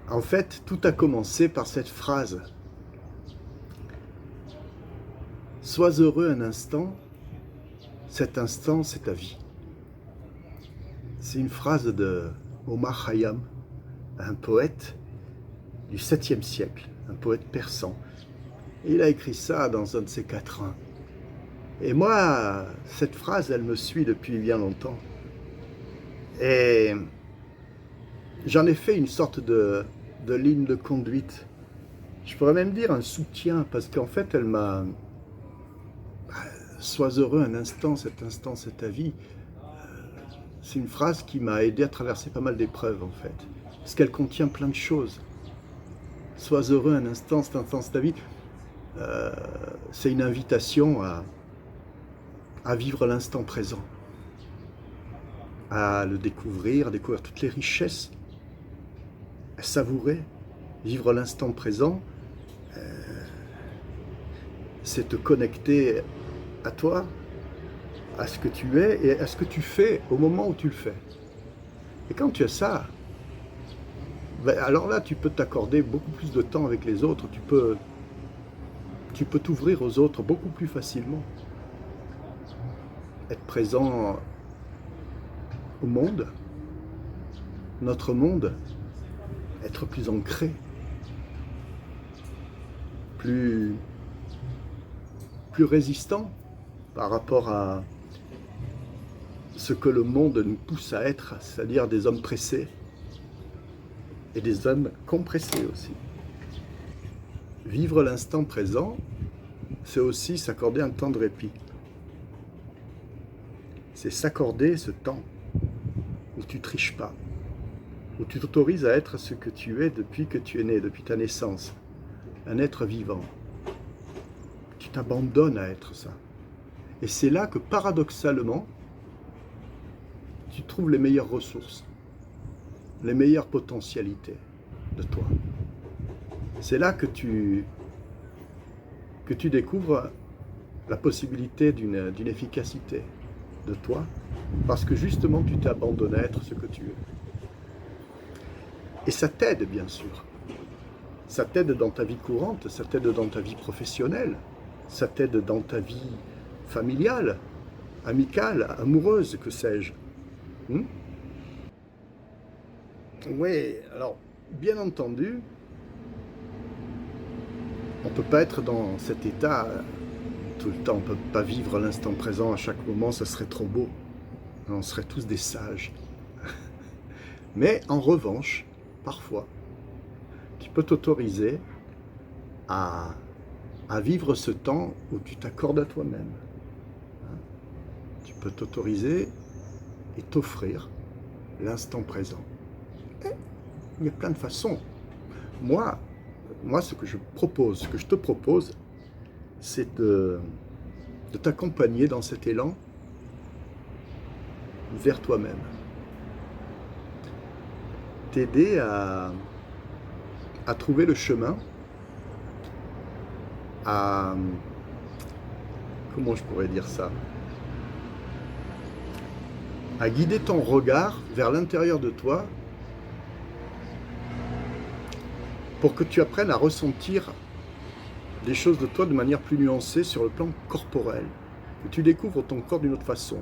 En fait, tout a commencé par cette phrase. Sois heureux un instant, cet instant c'est ta vie. C'est une phrase de Omar Khayyam, un poète du 7e siècle, un poète persan. Et il a écrit ça dans un de ses quatrains. Et moi, cette phrase, elle me suit depuis bien longtemps. Et j'en ai fait une sorte de ligne de conduite. Je pourrais même dire un soutien, parce qu'en fait, elle m'a... Sois heureux un instant, cet instant, c'est ta vie. C'est une phrase qui m'a aidé à traverser pas mal d'épreuves, en fait. Parce qu'elle contient plein de choses. Sois heureux un instant, cet instant, c'est ta vie. C'est une invitation à vivre l'instant présent, à le découvrir, à découvrir toutes les richesses, à savourer, vivre l'instant présent, c'est te connecter à toi, à ce que tu es et à ce que tu fais au moment où tu le fais. Et quand tu as ça, ben alors là, tu peux t'accorder beaucoup plus de temps avec les autres, tu peux t'ouvrir aux autres beaucoup plus facilement. Être présent au monde, notre monde, être plus ancré, plus résistant par rapport à ce que le monde nous pousse à être, c'est-à-dire des hommes pressés et des hommes compressés aussi. Vivre l'instant présent, c'est aussi s'accorder un temps de répit. C'est s'accorder ce temps où tu triches pas, où tu t'autorises à être ce que tu es depuis que tu es né, depuis ta naissance, un être vivant. Tu t'abandonnes à être ça. Et c'est là que, paradoxalement, tu trouves les meilleures ressources, les meilleures potentialités de toi. C'est là que tu découvres la possibilité d'une efficacité de toi, parce que justement tu t'es abandonné à être ce que tu es. Et ça t'aide, bien sûr. Ça t'aide dans ta vie courante, ça t'aide dans ta vie professionnelle, ça t'aide dans ta vie familiale, amicale, amoureuse, que sais-je. Oui, alors, bien entendu, on ne peut pas être dans cet état tout le temps, on ne peut pas vivre l'instant présent à chaque moment, ça serait trop beau. On serait tous des sages. Mais en revanche, parfois, tu peux t'autoriser à vivre ce temps où tu t'accordes à toi-même. Tu peux t'autoriser et t'offrir l'instant présent. Et il y a plein de façons. Moi, ce que je te propose, c'est de t'accompagner dans cet élan vers toi-même. T'aider à trouver le chemin, comment je pourrais dire ça, à guider ton regard vers l'intérieur de toi pour que tu apprennes à ressentir des choses de toi de manière plus nuancée sur le plan corporel, que tu découvres ton corps d'une autre façon.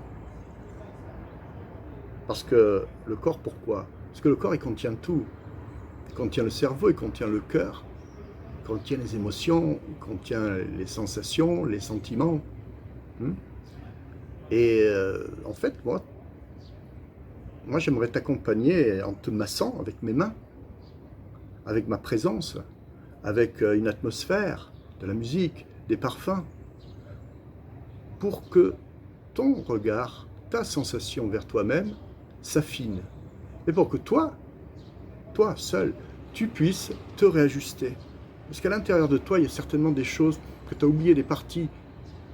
Parce que le corps, pourquoi ? Parce que le corps, il contient tout. Il contient le cerveau, il contient le cœur, il contient les émotions, il contient les sensations, les sentiments. Et en fait, moi j'aimerais t'accompagner en te massant avec mes mains, avec ma présence, avec une atmosphère, de la musique, des parfums, pour que ton regard, ta sensation vers toi-même s'affine. Et pour que toi seul, tu puisses te réajuster. Parce qu'à l'intérieur de toi, il y a certainement des choses que tu as oubliées, des parties,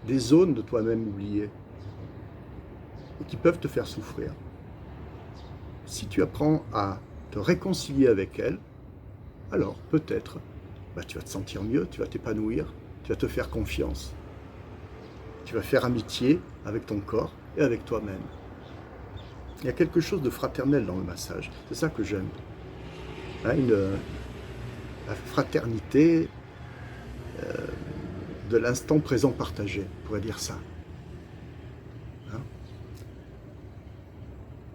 des zones de toi-même oubliées, et qui peuvent te faire souffrir. Si tu apprends à te réconcilier avec elles, alors peut-être tu vas te sentir mieux, tu vas t'épanouir, tu vas te faire confiance. Tu vas faire amitié avec ton corps et avec toi-même. Il y a quelque chose de fraternel dans le massage, c'est ça que j'aime. la fraternité de l'instant présent partagé, on pourrait dire ça. Hein?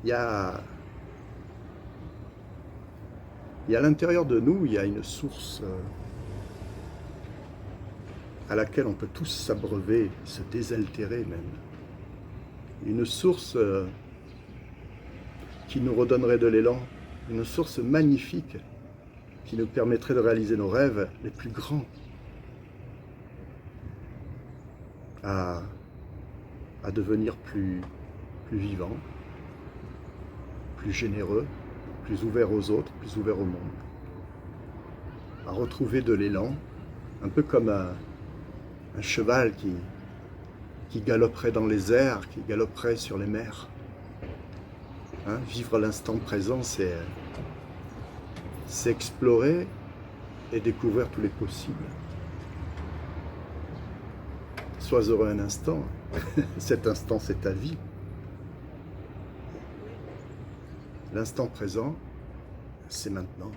Il y a à l'intérieur de nous, il y a une source à laquelle on peut tous s'abreuver, se désaltérer même. Une source qui nous redonnerait de l'élan, une source magnifique qui nous permettrait de réaliser nos rêves les plus grands, à devenir plus vivants, plus généreux, plus ouverts aux autres, plus ouverts au monde, à retrouver de l'élan, un peu comme un cheval qui galoperait dans les airs, qui galoperait sur les mers. Hein, vivre l'instant présent, c'est explorer et découvrir tous les possibles. Sois heureux un instant, cet instant c'est ta vie. L'instant présent, c'est maintenant.